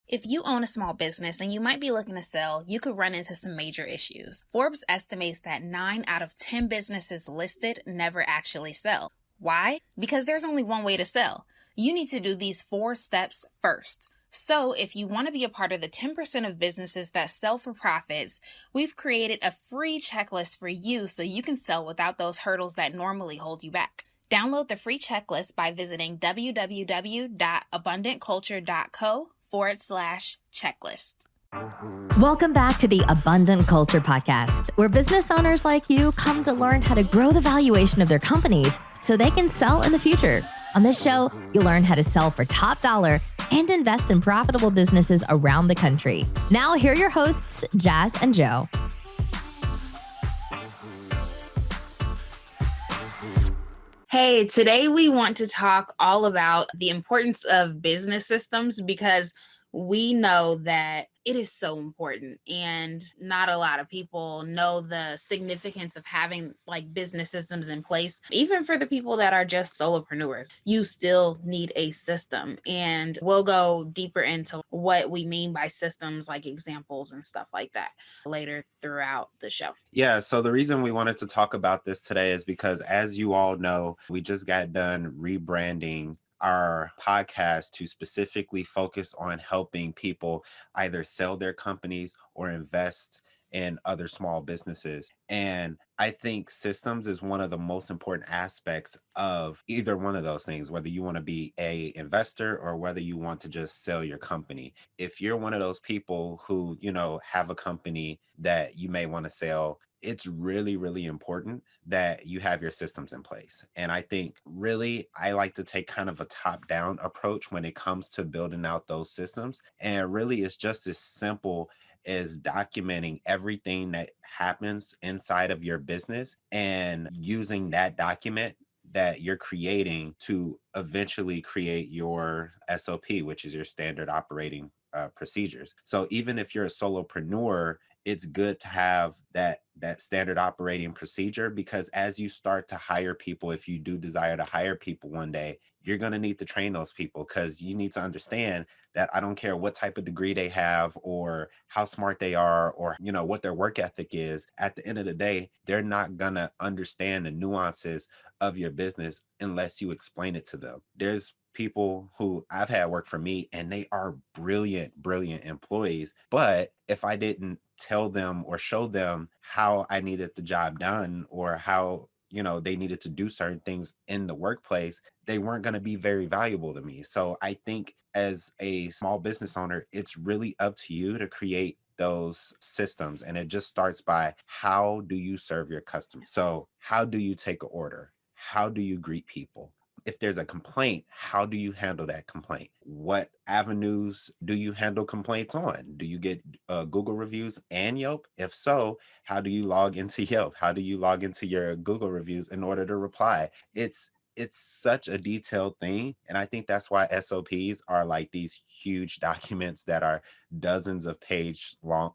If you own a small business and you might be looking to sell, you could run into some major issues. Forbes estimates that 9 out of 10 businesses listed never actually sell. Why? Because there's only one way to sell. You need to do these 4 steps first. So if you want to be a part of the 10% of businesses that sell for profits, we've created a free checklist for you so you can sell without those hurdles that normally hold you back. Download the free checklist by visiting www.abundantculture.co/checklist. Welcome back to the Abundant Culture Podcast, where business owners like you come to learn how to grow the valuation of their companies so they can sell in the future. On this show, you'll learn how to sell for top dollar and invest in profitable businesses around the country. Now, here are your hosts, Jas and Jo. Hey, today we want to talk all about the importance of business systems because we know that it is so important and not a lot of people know the significance of having like business systems in place. Even for the people that are just solopreneurs, you still need a system, and we'll go deeper into what we mean by systems, like examples and stuff like that later throughout the show. Yeah, so the reason we wanted to talk about this today is because, as you all know, we just got done rebranding our podcast to specifically focus on helping people either sell their companies or invest in other small businesses. And I think systems is one of the most important aspects of either one of those things, whether you want to be a investor or whether you want to just sell your company. If you're one of those people who, have a company that you may want to sell, it's really, really important that you have your systems in place. And I think really, I like to take kind of a top-down approach when it comes to building out those systems. And really, it's just as simple as documenting everything that happens inside of your business and using that document that you're creating to eventually create your SOP, which is your standard operating procedures. So even if you're a solopreneur, it's good to have that standard operating procedure, because as you start to hire people, if you do desire to hire people one day, you're going to need to train those people, because you need to understand that I don't care what type of degree they have or how smart they are or, what their work ethic is. At the end of the day, they're not going to understand the nuances of your business unless you explain it to them. There's people who I've had work for me and they are brilliant employees. But if I didn't tell them or show them how I needed the job done or how, they needed to do certain things in the workplace, they weren't going to be very valuable to me. So I think as a small business owner, it's really up to you to create those systems. And it just starts by, how do you serve your customers? So how do you take an order? How do you greet people? If there's a complaint, how do you handle that complaint? What avenues do you handle complaints on? Do you get Google reviews and Yelp? If so, how do you log into Yelp? How do you log into your Google reviews in order to reply? It's such a detailed thing. And I think that's why SOPs are like these huge documents that are dozens of pages long.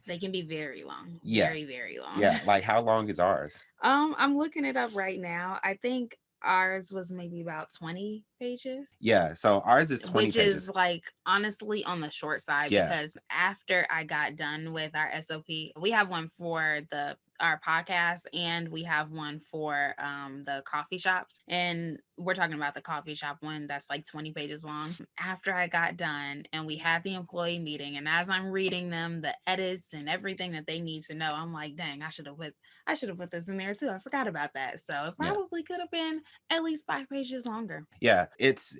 They can be very long. Yeah. Very, very long. Yeah. Like, how long is ours? I'm looking it up right now. I think ours was maybe about 20 pages. Yeah, so ours is 20 which pages. is like honestly on the short side. Yeah. Because after I got done with our SOP, we have one for our podcast and we have one for the coffee shops, and we're talking about the coffee shop one that's like 20 pages long. After I got done and we had the employee meeting, and as I'm reading them the edits and everything that they need to know, I'm like, dang, I should have put this in there too. I forgot about that. So it probably could have been at least 5 pages longer. Yeah,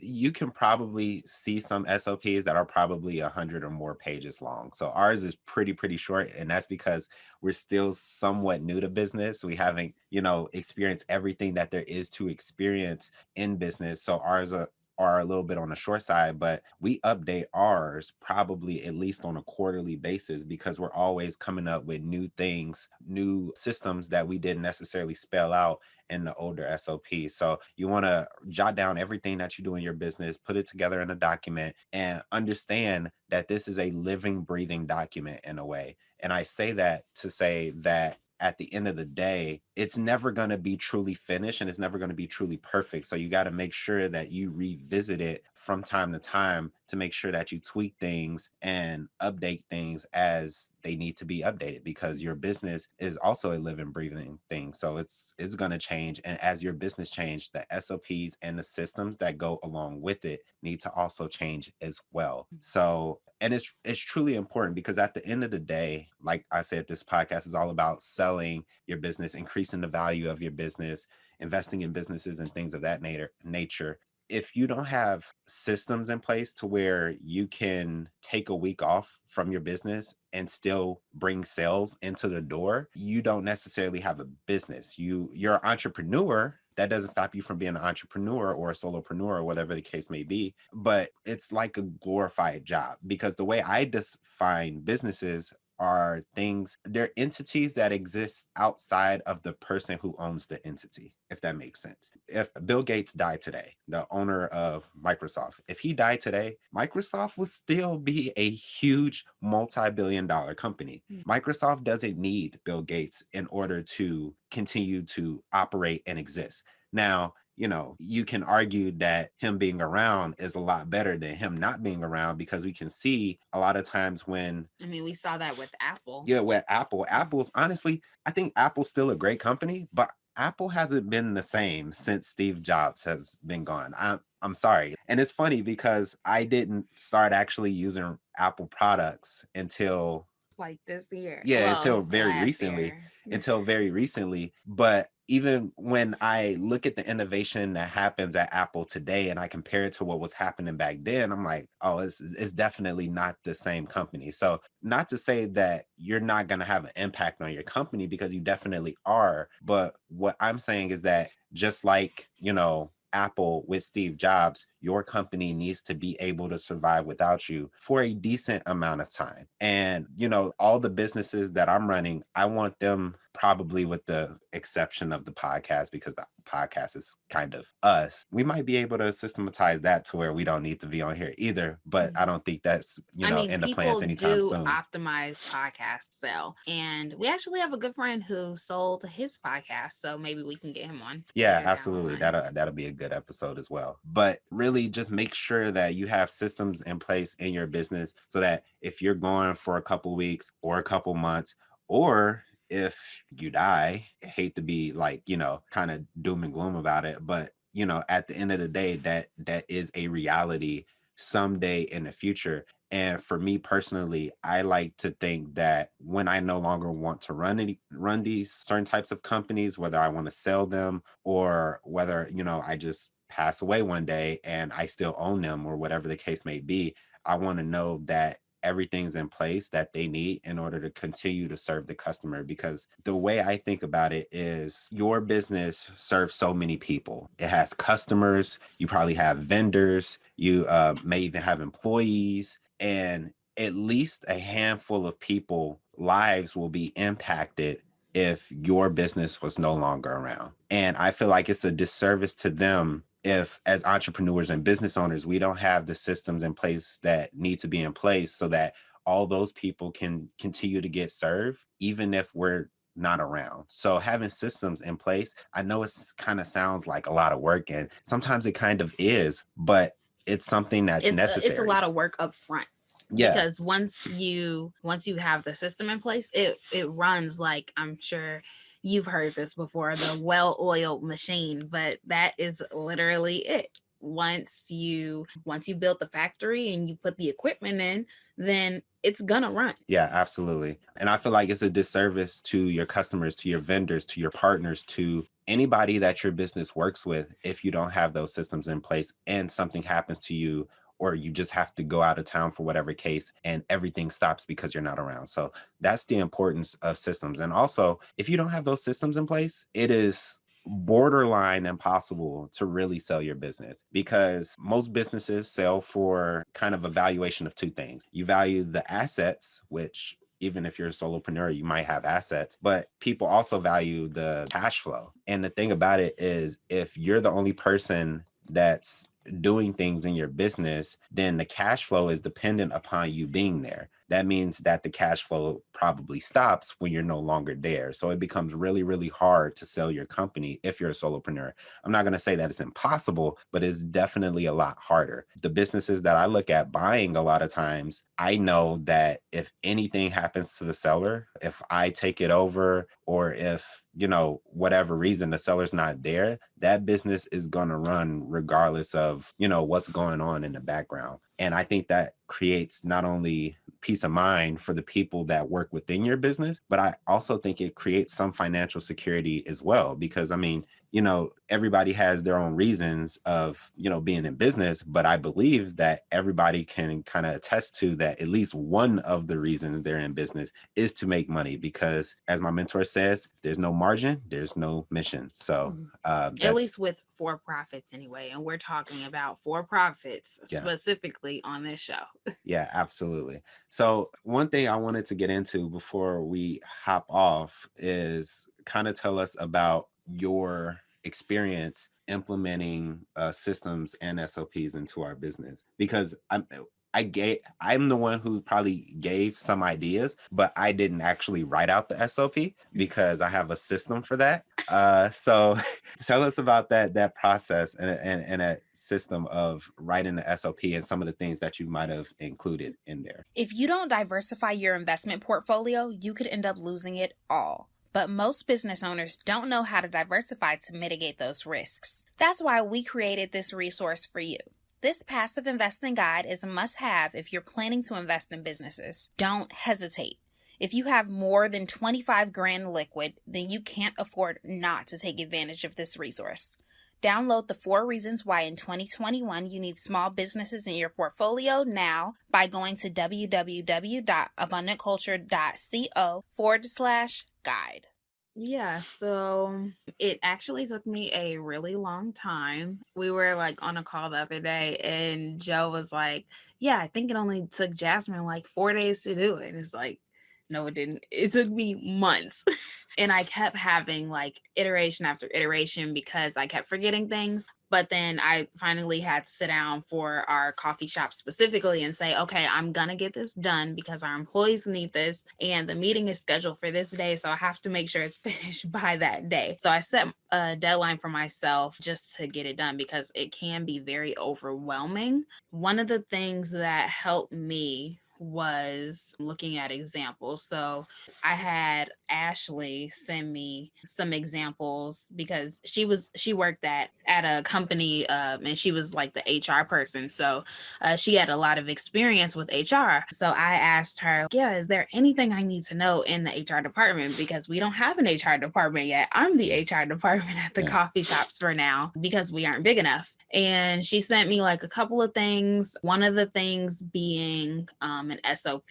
you can probably see some SOPs that are probably 100 or more pages long. So ours is pretty short, and that's because we're still somewhat new to business. We haven't, experienced everything that there is to experience in business. So ours are a little bit on the short side, but we update ours probably at least on a quarterly basis, because we're always coming up with new things, new systems that we didn't necessarily spell out in the older SOP. So you want to jot down everything that you do in your business, put it together in a document, and understand that this is a living, breathing document in a way. And I say that to say that at the end of the day, it's never going to be truly finished and it's never going to be truly perfect. So you got to make sure that you revisit it from time to time to make sure that you tweak things and update things as they need to be updated, because your business is also a living, breathing thing. So it's going to change. And as your business change, the SOPs and the systems that go along with it need to also change as well. So, and it's truly important, because at the end of the day, like I said, this podcast is all about selling your business, increasing the value of your business, investing in businesses and things of that nature. If you don't have systems in place to where you can take a week off from your business and still bring sales into the door, you don't necessarily have a business. You're an entrepreneur. That doesn't stop you from being an entrepreneur or a solopreneur or whatever the case may be. But it's like a glorified job, because the way I define businesses are things, they're entities that exist outside of the person who owns the entity, if that makes sense. If Bill Gates died today, the owner of Microsoft, if he died today, Microsoft would still be a huge multi-billion-dollar company. Microsoft doesn't need Bill Gates in order to continue to operate and exist. Now, you can argue that him being around is a lot better than him not being around, because we can see a lot of times when, I mean, we saw that with Apple. yeah, with Apple's honestly, I think Apple's still a great company, but Apple hasn't been the same since Steve Jobs has been gone. I'm sorry. And it's funny because I didn't start actually using Apple products until, Like this year. yeah, Well, last year. until very recently. But even when I look at the innovation that happens at Apple today and I compare it to what was happening back then, I'm like, oh, it's definitely not the same company. So not to say that you're not going to have an impact on your company, because you definitely are. But what I'm saying is that just like, Apple with Steve Jobs, your company needs to be able to survive without you for a decent amount of time. And, all the businesses that I'm running, I want them, probably with the exception of the podcast, because the podcast is kind of us, we might be able to systematize that to where we don't need to be on here either. But I don't think that's, in the plans anytime do soon. optimize podcasts sell. And we actually have a good friend who sold his podcast. So maybe we can get him on. Yeah, absolutely. That'll be a good episode as well. But really just make sure that you have systems in place in your business, so that if you're going for a couple weeks or a couple months, or if you die, I hate to be like, kind of doom and gloom about it, but at the end of the day, that is a reality someday in the future. And for me personally, I like to think that when I no longer want to run these certain types of companies, whether I want to sell them or whether, I just pass away one day and I still own them or whatever the case may be, I want to know that everything's in place that they need in order to continue to serve the customer. Because the way I think about it is, your business serves so many people. It has customers, you probably have vendors, you may even have employees, and at least a handful of people lives will be impacted if your business was no longer around. And I feel like it's a disservice to them if, as entrepreneurs and business owners, we don't have the systems in place that need to be in place, so that all those people can continue to get served, even if we're not around. So having systems in place, I know it kind of sounds like a lot of work, and sometimes it kind of is, but it's something that's necessary. It's a lot of work up front. Yeah. Because once you have the system in place, it runs like, I'm sure you've heard this before, the well-oiled machine, but that is literally it. Once you build the factory and you put the equipment in, then it's gonna run. Yeah, absolutely. And I feel like it's a disservice to your customers, to your vendors, to your partners, to anybody that your business works with, if you don't have those systems in place and something happens to you, or you just have to go out of town for whatever case and everything stops because you're not around. So that's the importance of systems. And also, if you don't have those systems in place, it is borderline impossible to really sell your business, because most businesses sell for kind of a valuation of two things. You value the assets, which even if you're a solopreneur, you might have assets, but people also value the cash flow. And the thing about it is, if you're the only person that's doing things in your business, then the cash flow is dependent upon you being there. that means that the cash flow probably stops when you're no longer there. So it becomes really, really hard to sell your company if you're a solopreneur. I'm not going to say that it's impossible, but it's definitely a lot harder. The businesses that I look at buying, a lot of times, I know that if anything happens to the seller, if I take it over, or if, whatever reason the seller's not there, that business is going to run regardless of, what's going on in the background. And I think that creates not only peace of mind for the people that work within your business, but I also think it creates some financial security as well. Because everybody has their own reasons of, being in business, but I believe that everybody can kind of attest to that at least one of the reasons they're in business is to make money. Because as my mentor says, if there's no margin, there's no mission. So at least with for-profits anyway. And we're talking about for-profits specifically on this show. Yeah, absolutely. So one thing I wanted to get into before we hop off is kind of tell us about your experience implementing systems and SOPs into our business, because I'm the one who probably gave some ideas, but I didn't actually write out the SOP because I have a system for that. So tell us about that process and a system of writing the SOP and some of the things that you might have included in there. If you don't diversify your investment portfolio, you could end up losing it all. But most business owners don't know how to diversify to mitigate those risks. That's why we created this resource for you. This passive investing guide is a must-have if you're planning to invest in businesses. Don't hesitate. If you have more than 25 grand liquid, then you can't afford not to take advantage of this resource. Download the 4 reasons why in 2021 you need small businesses in your portfolio now by going to www.abundantculture.co/guide. Yeah, so it actually took me a really long time. We were like on a call the other day and Joe was like, yeah, I think it only took Jasmine like 4 days to do it. And it's like, no, it didn't. It took me months. And I kept having like iteration after iteration because I kept forgetting things. But then I finally had to sit down for our coffee shop specifically and say, okay, I'm going to get this done because our employees need this. And the meeting is scheduled for this day. So I have to make sure it's finished by that day. So I set a deadline for myself just to get it done because it can be very overwhelming. One of the things that helped me was looking at examples. So I had Ashley send me some examples because she worked at a company and she was like the HR person. So she had a lot of experience with HR. So I asked her, yeah, is there anything I need to know in the HR department? Because we don't have an HR department yet. I'm the HR department at the coffee shops for now because we aren't big enough. And she sent me like a couple of things. One of the things being an SOP.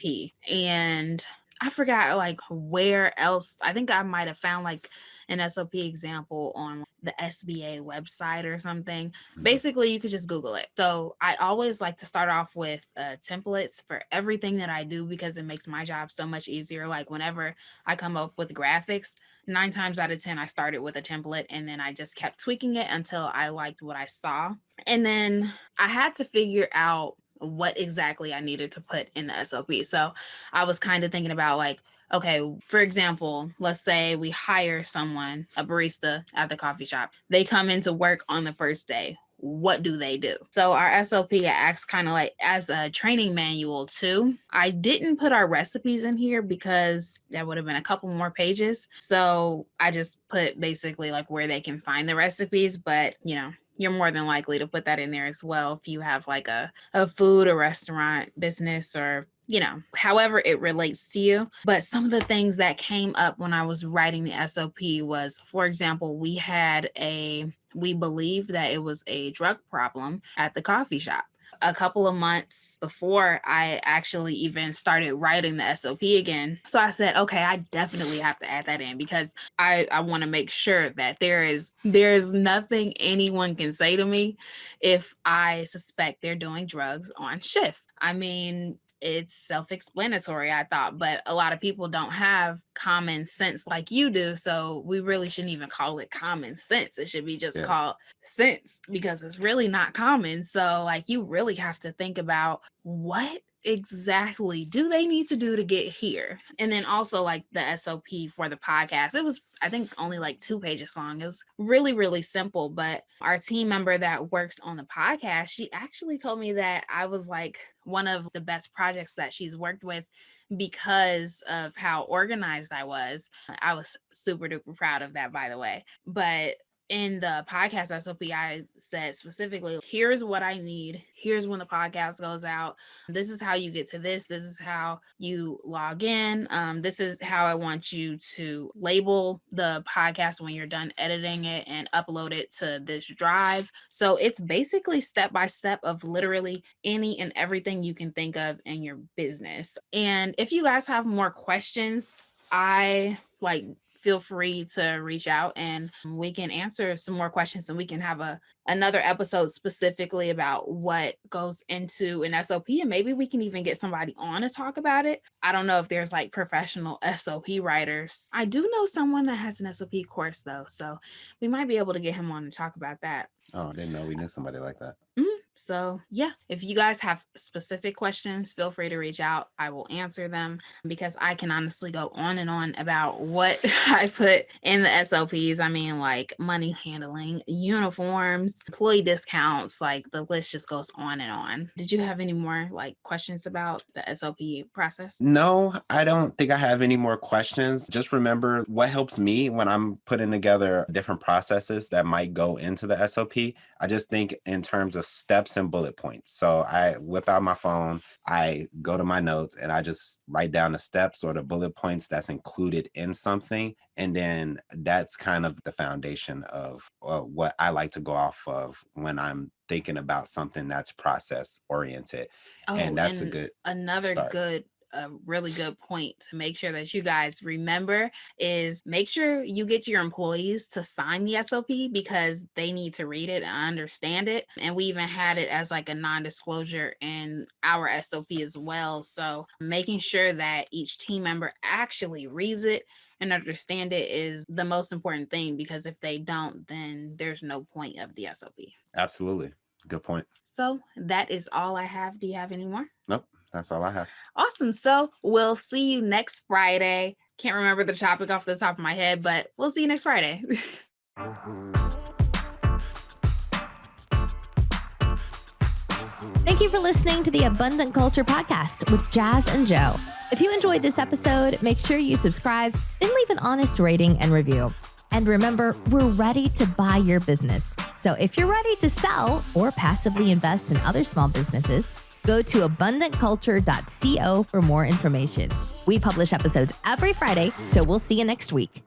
And I forgot like where else. I think I might have found like an SOP example on the SBA website or something. Basically, you could just Google it. So I always like to start off with templates for everything that I do because it makes my job so much easier. Like whenever I come up with graphics, 9 times out of 10, I started with a template and then I just kept tweaking it until I liked what I saw. And then I had to figure out what exactly I needed to put in the SOP. So I was kind of thinking about like, okay, for example, let's say we hire someone, a barista at the coffee shop. They come into work on the first day. What do they do? So our SOP acts kind of like as a training manual too. I didn't put our recipes in here because that would have been a couple more pages. So I just put basically like where they can find the recipes, but you're more than likely to put that in there as well if you have like a food or restaurant business or however it relates to you. But some of the things that came up when I was writing the SOP was, for example, we believed that it was a drug problem at the coffee shop. A couple of months before I actually even started writing the SOP again. So I said, okay, I definitely have to add that in because I want to make sure that there is nothing anyone can say to me if I suspect they're doing drugs on shift. I mean, it's self-explanatory, I thought, but a lot of people don't have common sense like you do. So we really shouldn't even call it common sense. It should be just called sense because it's really not common. So like you really have to think about what exactly do they need to do to get here? And then also like the SOP for the podcast. It was, I think, only like 2 pages long. It was really, really simple. But our team member that works on the podcast, she actually told me that I was like one of the best projects that she's worked with because of how organized I was. I was super duper proud of that, by the way. But in the podcast SOP, I said specifically, here's what I need. Here's when the podcast goes out. This is how you get to this. This is how you log in. This is how I want you to label the podcast when you're done editing it and upload it to this drive. So it's basically step by step of literally any and everything you can think of in your business. And if you guys have more questions, feel free to reach out and we can answer some more questions, and we can have another episode specifically about what goes into an SOP, and maybe we can even get somebody on to talk about it. I don't know if there's like professional SOP writers. I do know someone that has an SOP course though, so we might be able to get him on to talk about that. Oh, I didn't know we knew somebody like that. So yeah, if you guys have specific questions, feel free to reach out. I will answer them, because I can honestly go on and on about what I put in the SOPs. I mean, like money handling, uniforms, employee discounts, like the list just goes on and on. Did you have any more like questions about the SOP process? No, I don't think I have any more questions. Just remember, what helps me when I'm putting together different processes that might go into the SOP, I just think in terms of steps and bullet points. So I whip out my phone, I go to my notes, and I just write down the steps or the bullet points that's included in something. And then that's kind of the foundation of what I like to go off of when I'm thinking about something that's process oriented. And that's a really good point to make sure that you guys remember is make sure you get your employees to sign the SOP, because they need to read it and understand it. And we even had it as like a non-disclosure in our SOP as well. So making sure that each team member actually reads it and understand it is the most important thing, because if they don't, then there's no point of the SOP. Absolutely. Good point. So that is all I have. Do you have any more? Nope. That's all I have. Awesome. So we'll see you next Friday. Can't remember the topic off the top of my head, but we'll see you next Friday. Thank you for listening to the Abundant Culture Podcast with Jas and Jo. If you enjoyed this episode, make sure you subscribe, then leave an honest rating and review. And remember, we're ready to buy your business. So if you're ready to sell or passively invest in other small businesses, go to abundantculture.co for more information. We publish episodes every Friday, so we'll see you next week.